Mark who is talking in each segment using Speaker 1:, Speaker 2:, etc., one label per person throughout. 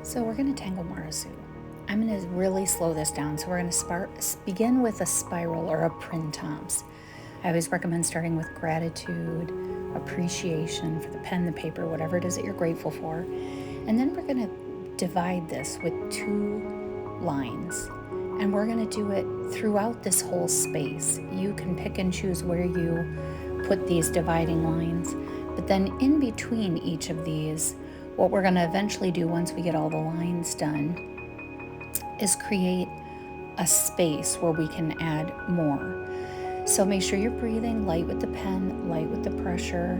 Speaker 1: So we're going to tangle Marasu. I'm going to really slow this down. So we're going to begin with a spiral or a printemps. I always recommend starting with gratitude, appreciation for the pen, the paper, whatever it is that you're grateful for. And then we're going to divide this with 2 lines. And we're going to do it throughout this whole space. You can pick and choose where you put these dividing lines. But then in between each of these, what we're going to eventually do once we get all the lines done is create a space where we can add more. So make sure you're breathing light with the pen, light with the pressure,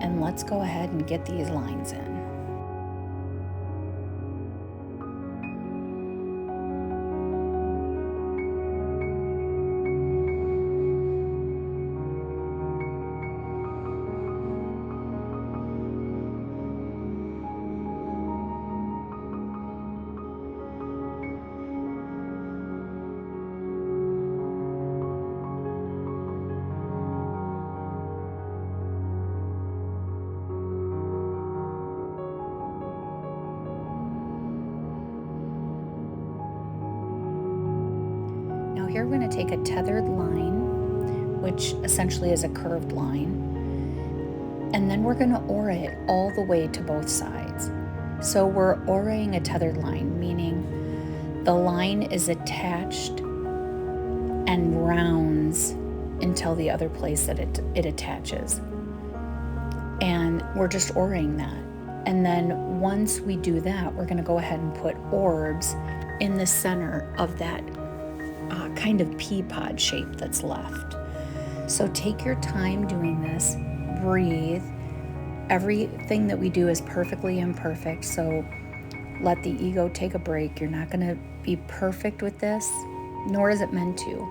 Speaker 1: and let's go ahead and get these lines in. Now here we're going to take a tethered line, which essentially is a curved line, and then we're going to aura it all the way to both sides. So we're auraing a tethered line, meaning the line is attached and rounds until the other place that it attaches. And we're just auraing that. And then once we do that, we're going to go ahead and put orbs in the center of that kind of pea pod shape that's left. So take your time doing this, breathe. Everything that we do is perfectly imperfect, so let the ego take a break. You're not going to be perfect with this, nor is it meant to.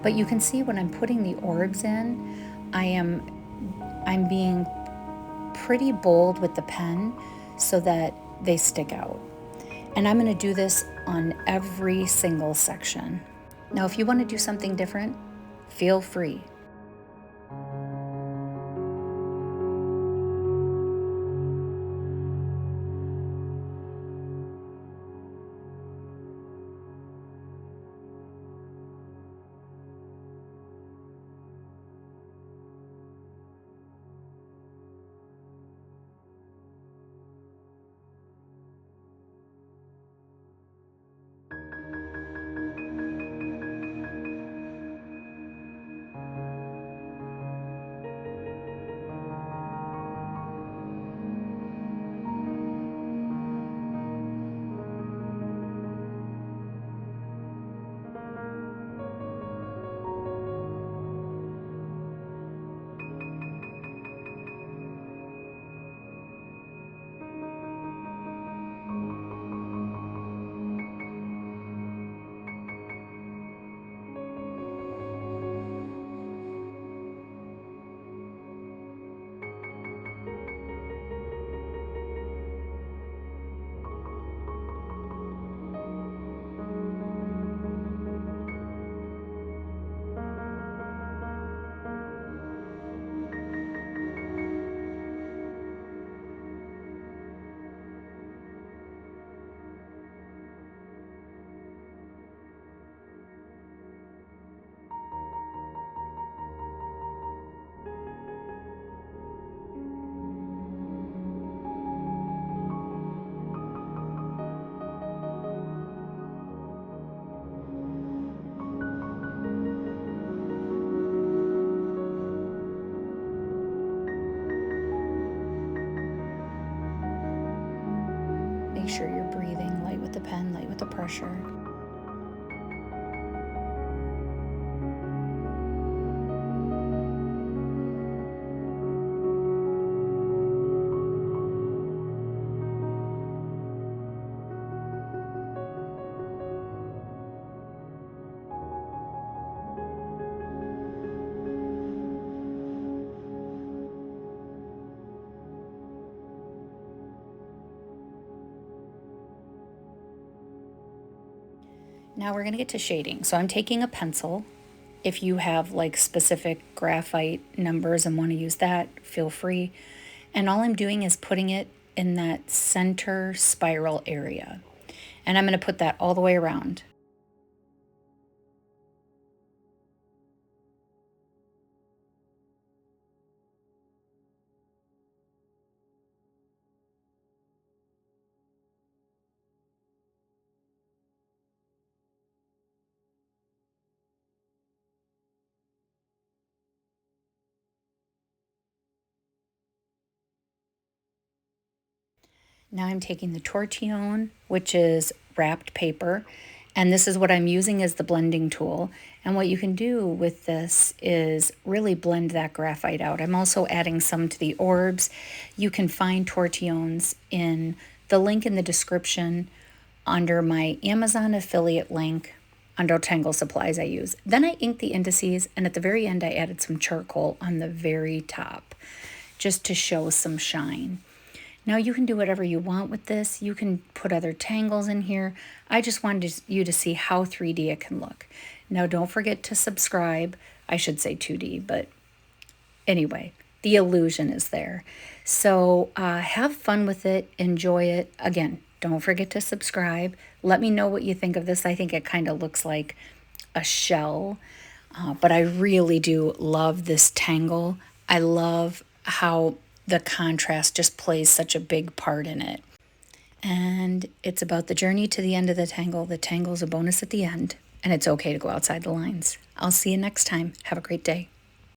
Speaker 1: But you can see when I'm putting the orbs in, I'm being pretty bold with the pen so that they stick out. And I'm going to do this on every single section. Now, if you want to do something different, feel free. Make sure you're breathing light with the pen, light with the pressure. Now we're going to get to shading. So I'm taking a pencil. If you have like specific graphite numbers and want to use that, feel free. And all I'm doing is putting it in that center spiral area. And I'm going to put that all the way around. Now I'm taking the tortillon, which is wrapped paper, and this is what I'm using as the blending tool. And what you can do with this is really blend that graphite out. I'm also adding some to the orbs. You can find tortillons in the link in the description under my Amazon affiliate link under Tangle supplies I use. Then I inked the indices, and at the very end I added some charcoal on the very top just to show some shine. Now you can do whatever you want with this. You can put other tangles in here. I just wanted you to see how 3D it can look. Now don't forget to subscribe. I should say 2D, but anyway, the illusion is there. So have fun with it. Enjoy it. Again, don't forget to subscribe. Let me know what you think of this. I think it kind of looks like a shell, but I really do love this tangle. I love how the contrast just plays such a big part in it. And it's about the journey to the end of the tangle. The tangle's a bonus at the end, and it's okay to go outside the lines. I'll see you next time. Have a great day.